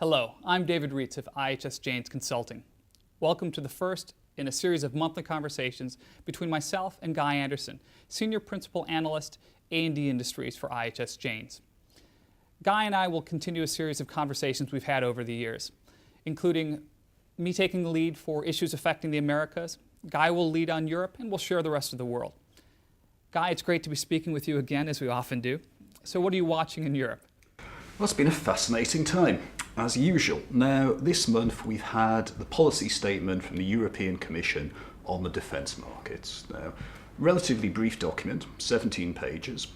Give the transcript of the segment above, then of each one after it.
Hello, I'm David Reeths of IHS Janes Consulting. Welcome to the first in a series of monthly conversations between myself and Guy Anderson, Senior Principal Analyst, A&D Industries for IHS Janes. Guy and I will continue a series of conversations we've had over the years, including me taking the lead for issues affecting the Americas. Guy will lead on Europe, and we'll share the rest of the world. Guy, it's great to be speaking with you again, as we often do. So what are you watching in Europe? Well, it's been a fascinating time, as usual. Now, this month we've had the policy statement from the European Commission on the defence markets. Now, relatively brief document, 17 pages,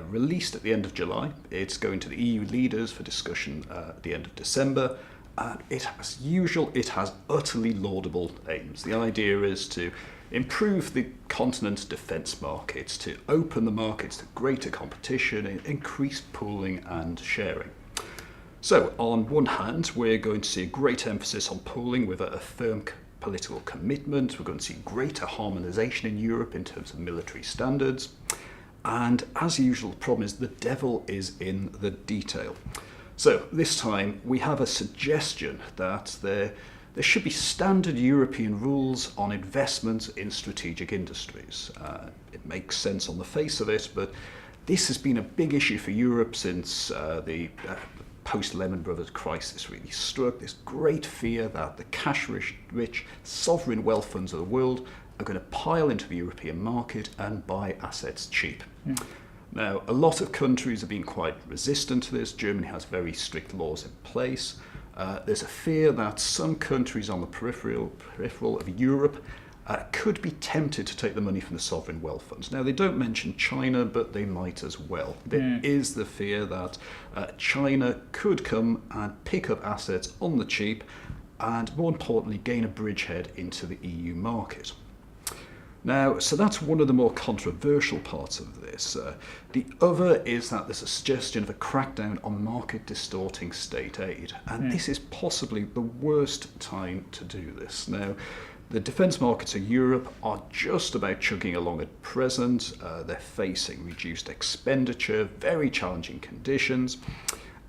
released at the end of July. It's going to the EU leaders for discussion at the end of December. And as usual, it has utterly laudable aims. The idea is to improve the continent's defence markets, to open the markets to greater competition, increase pooling and sharing. So, on one hand, we're going to see a great emphasis on pooling with a firm political commitment. We're going to see greater harmonisation in Europe in terms of military standards. And as usual, the problem is the devil is in the detail. So, this time we have a suggestion that there should be standard European rules on investment in strategic industries. It makes sense on the face of it, but this has been a big issue for Europe since the post-Lehman Brothers crisis really struck. This great fear that the cash-rich sovereign wealth funds of the world are going to pile into the European market and buy assets cheap. Now, a lot of countries have been quite resistant to this. Germany has very strict laws in place. There's a fear that some countries on the peripheral of Europe could be tempted to take the money from the sovereign wealth funds. Now, they don't mention China, but they might as well. There is the fear that China could come and pick up assets on the cheap and, more importantly, gain a bridgehead into the EU market. Now, so that's one of the more controversial parts of this. The other is that there's a suggestion of a crackdown on market-distorting state aid, and this is possibly the worst time to do this. Now, the defence markets of Europe are just about chugging along at present. They're facing reduced expenditure, very challenging conditions.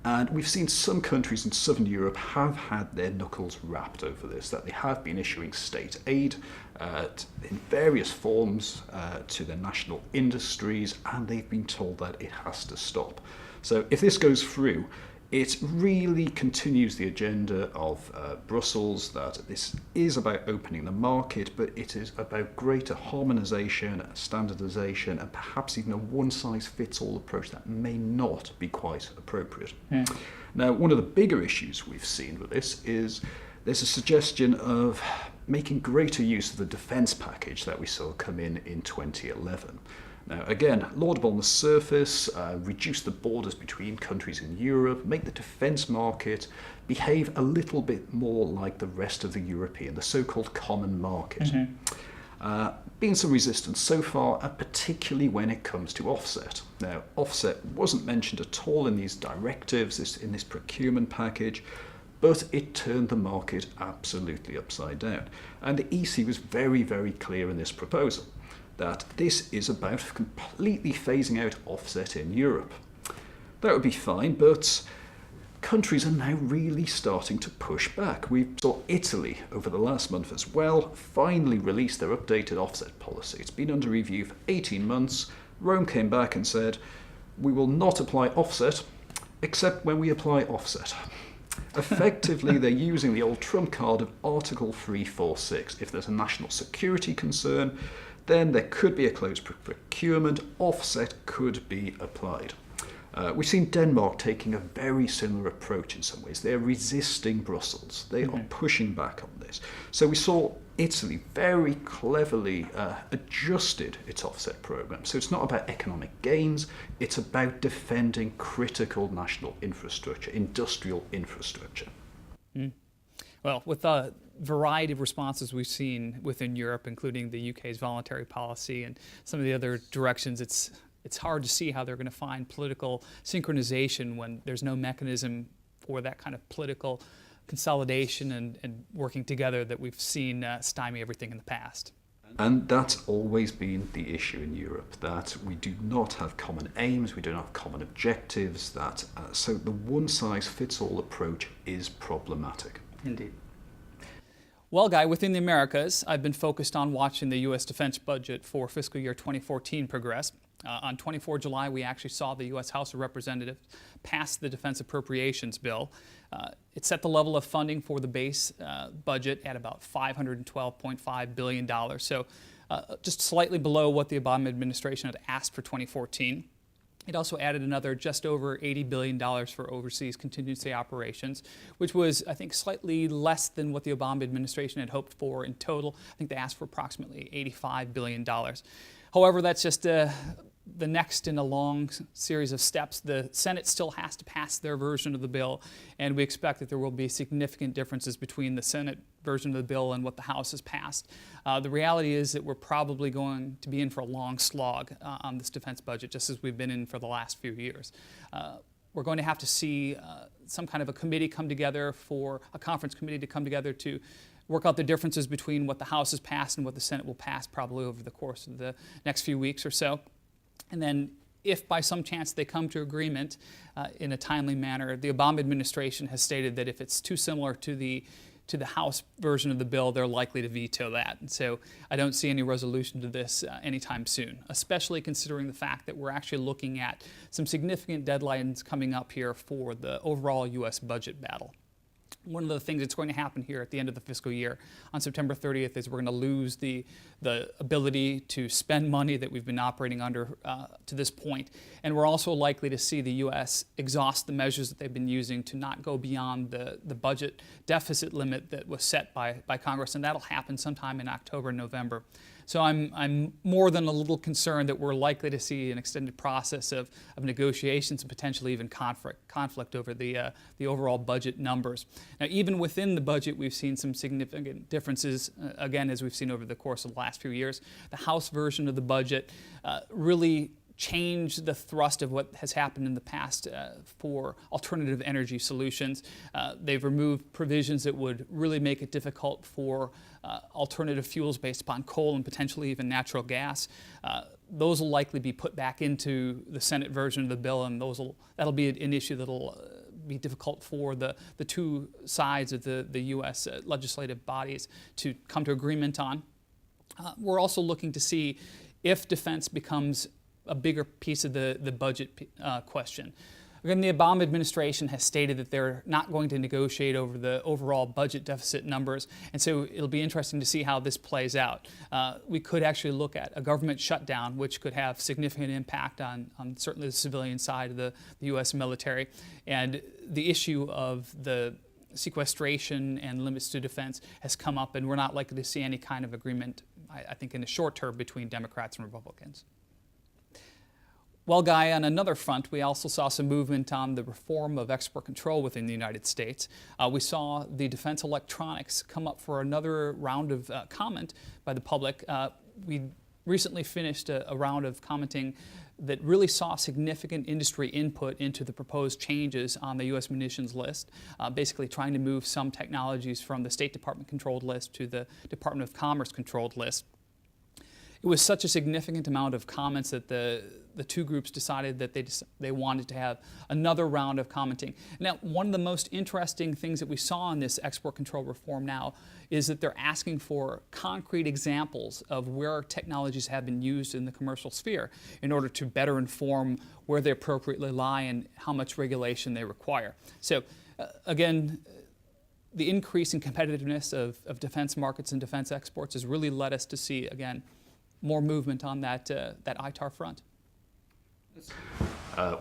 And we've seen some countries in southern Europe have had their knuckles rapped over this, that they have been issuing state aid in various forms to their national industries, and they've been told that it has to stop. So if this goes through, it really continues the agenda of Brussels, that this is about opening the market, but it is about greater harmonisation, standardisation, and perhaps even a one-size-fits-all approach that may not be quite appropriate. Now, one of the bigger issues we've seen with this is there's a suggestion of making greater use of the defence package that we saw come in 2011. Now, again, laudable on the surface, reduce the borders between countries in Europe, make the defence market behave a little bit more like the rest of the European, the so-called common market. Been some resistance so far, particularly when it comes to offset. Now, offset wasn't mentioned at all in these directives, in this procurement package, but it turned the market absolutely upside down. And the EC was very, very clear in this proposal that this is about completely phasing out offset in Europe. That would be fine, but countries are now really starting to push back. We saw Italy over the last month as well finally release their updated offset policy. It's been under review for 18 months. Rome came back and said, we will not apply offset except when we apply offset. Effectively, they're using the old trump card of Article 346. If there's a national security concern, then there could be a closed procurement, offset could be applied. We've seen Denmark taking a very similar approach in some ways. They're resisting Brussels. They are pushing back on this. So we saw Italy very cleverly adjusted its offset program. So it's not about economic gains, it's about defending critical national infrastructure, industrial infrastructure. Well, with the variety of responses we've seen within Europe, including the UK's voluntary policy and some of the other directions, it's hard to see how they're going to find political synchronization when there's no mechanism for that kind of political consolidation and working together that we've seen stymie everything in the past. And that's always been the issue in Europe, that we do not have common aims, we don't have common objectives, so the one-size-fits-all approach is problematic. Indeed. Well, Guy, within the Americas, I've been focused on watching the U.S. defense budget for fiscal year 2014 progress. On 24 July, we actually saw the U.S. House of Representatives pass the Defense Appropriations Bill. It set the level of funding for the base budget at about $512.5 billion, so just slightly below what the Obama administration had asked for 2014. It also added another just over $80 billion for overseas contingency operations, which was, I think, slightly less than what the Obama administration had hoped for in total. I think they asked for approximately $85 billion. However, that's just the next in a long series of steps. The Senate still has to pass their version of the bill, and we expect that there will be significant differences between the Senate version of the bill and what the House has passed. The reality is that we're probably going to be in for a long slog on this defense budget, just as we've been in for the last few years. We're going to have to see some kind of a committee come together, a conference committee to come together to work out the differences between what the House has passed and what the Senate will pass probably over the course of the next few weeks or so. And then if by some chance they come to agreement in a timely manner, the Obama administration has stated that if it's too similar to the House version of the bill, they're likely to veto that. And so I don't see any resolution to this anytime soon, especially considering the fact that we're actually looking at some significant deadlines coming up here for the overall U.S. budget battle. One of the things that's going to happen here at the end of the fiscal year on September 30th is we're going to lose the ability to spend money that we've been operating under to this point. And we're also likely to see the U.S. exhaust the measures that they've been using to not go beyond the budget deficit limit that was set by Congress. And that'll happen sometime in October and November. So I'm more than a little concerned that we're likely to see an extended process of negotiations and potentially even conflict over the overall budget numbers. Now, even within the budget, we've seen some significant differences, again, as we've seen over the course of the last few years. The House version of the budget really changed the thrust of what has happened in the past for alternative energy solutions. They've removed provisions that would really make it difficult for alternative fuels based upon coal and potentially even natural gas. Those will likely be put back into the Senate version of the bill, and that'll be an issue that'll be difficult for the two sides of the U.S. Legislative bodies to come to agreement on. We're also looking to see if defense becomes a bigger piece of the budget question. Again, the Obama administration has stated that they're not going to negotiate over the overall budget deficit numbers, and so it'll be interesting to see how this plays out. We could actually look at a government shutdown, which could have significant impact on certainly the civilian side of the U.S. military, and the issue of the sequestration and limits to defense has come up, and we're not likely to see any kind of agreement, I think, in the short term between Democrats and Republicans. Well, Guy, on another front, we also saw some movement on the reform of export control within the United States. We saw the defense electronics come up for another round of comment by the public. We recently finished a round of commenting that really saw significant industry input into the proposed changes on the U.S. munitions list, basically trying to move some technologies from the State Department controlled list to the Department of Commerce controlled list. It was such a significant amount of comments that the two groups decided that they wanted to have another round of commenting. Now, one of the most interesting things that we saw in this export control reform now is that they're asking for concrete examples of where technologies have been used in the commercial sphere in order to better inform where they appropriately lie and how much regulation they require. So, again, the increase in competitiveness of defense markets and defense exports has really led us to see, again, more movement on that ITAR front.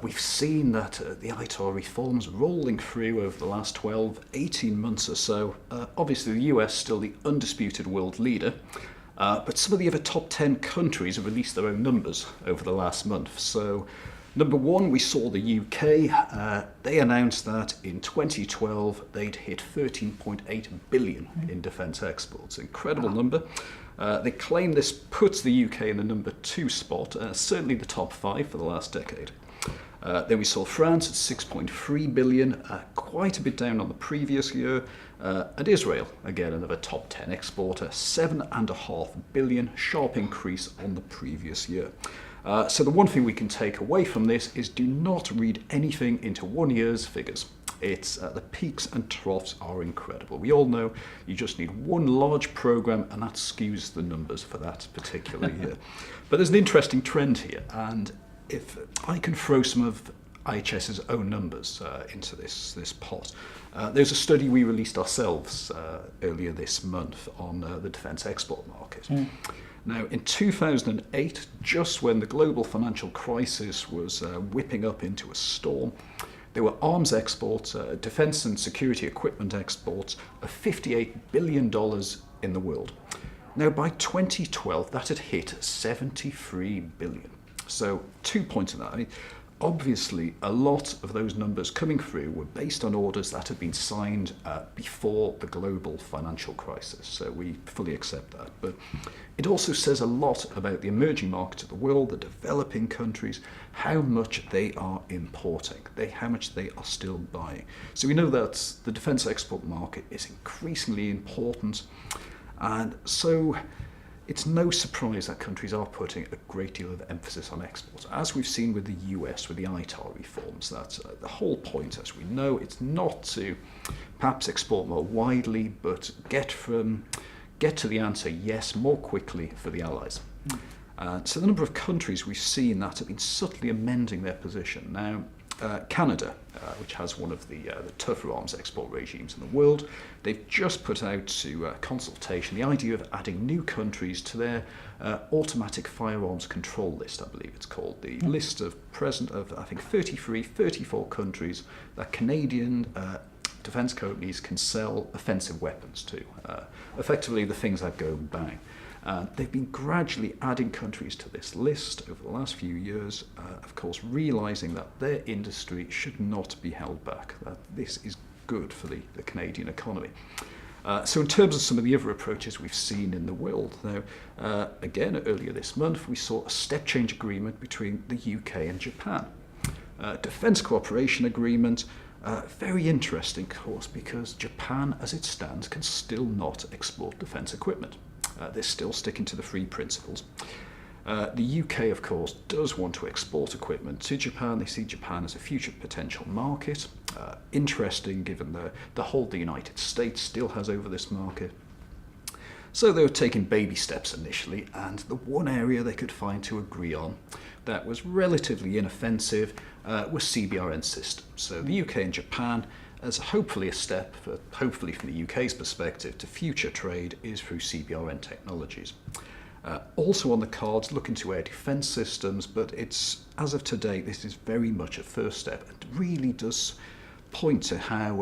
We've seen that the ITAR reforms rolling through over the last 12, 18 months or so. Obviously, the US still the undisputed world leader, but some of the other top 10 countries have released their own numbers over the last month. So, number one, we saw the UK. They announced that in 2012 they'd hit 13.8 billion in defence exports. Incredible number. They claim this puts the UK in the number 2 spot, certainly the top 5 for the last decade. Then we saw France at 6.3 billion, quite a bit down on the previous year. And Israel, again, another top 10 exporter, 7.5 billion, sharp increase on the previous year. So the one thing we can take away from this is do not read anything into 1 year's figures. It's the peaks and troughs are incredible. We all know you just need one large program and that skews the numbers for that particular year. But there's an interesting trend here, and if I can throw some of IHS's own numbers into this pot. There's a study we released ourselves earlier this month on the defence export market. Now, in 2008, just when the global financial crisis was whipping up into a storm, there were arms exports, defence and security equipment exports of $58 billion in the world. Now, by 2012, that had hit $73 billion. So 2 points on that. I mean, obviously, a lot of those numbers coming through were based on orders that had been signed before the global financial crisis. So we fully accept that. But it also says a lot about the emerging markets of the world, the developing countries, how much they are importing, how much they are still buying. So we know that the defence export market is increasingly important. And so it's no surprise that countries are putting a great deal of emphasis on exports. As we've seen with the US, with the ITAR reforms, that's the whole point, as we know, it's not to perhaps export more widely, but get to the answer yes more quickly for the Allies. So the number of countries we've seen that have been subtly amending their position. Now, Canada, which has one of the tougher arms export regimes in the world, they've just put out to consultation the idea of adding new countries to their automatic firearms control list, I believe it's called, the list of I think 34 countries that Canadian defence companies can sell offensive weapons to, effectively the things that go bang. They've been gradually adding countries to this list over the last few years, of course realising that their industry should not be held back, that this is good for the Canadian economy. So in terms of some of the other approaches we've seen in the world, now, again, earlier this month, we saw a step change agreement between the UK and Japan. Defence cooperation agreement, very interesting, of course, because Japan, as it stands, can still not export defence equipment. They're still sticking to the free principles. The UK, of course, does want to export equipment to Japan. They see Japan as a future potential market. Interesting, given the hold the United States still has over this market. So they were taking baby steps initially, and the one area they could find to agree on that was relatively inoffensive was CBRN systems. So the UK and Japan, as hopefully a step, hopefully from the UK's perspective, to future trade is through CBRN technologies. Also on the cards, looking to air defence systems, but it's, as of today, this is very much a first step and really does point to how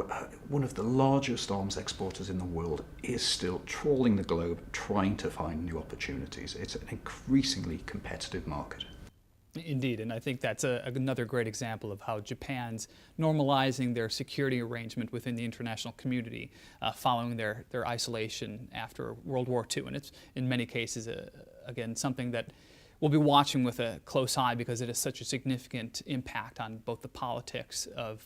one of the largest arms exporters in the world is still trawling the globe, trying to find new opportunities. It's an increasingly competitive market. Indeed, and I think that's another great example of how Japan's normalizing their security arrangement within the international community following their isolation after World War II. And it's, in many cases, again, something that we'll be watching with a close eye because it has such a significant impact on both the politics of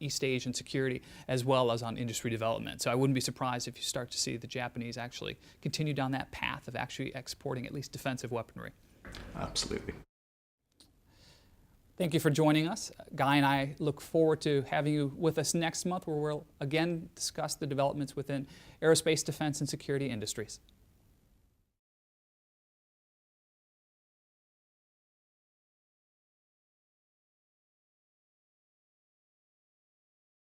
East Asian security as well as on industry development. So I wouldn't be surprised if you start to see the Japanese actually continue down that path of actually exporting at least defensive weaponry. Absolutely. Thank you for joining us. Guy and I look forward to having you with us next month, where we'll again discuss the developments within aerospace, defense, and security industries.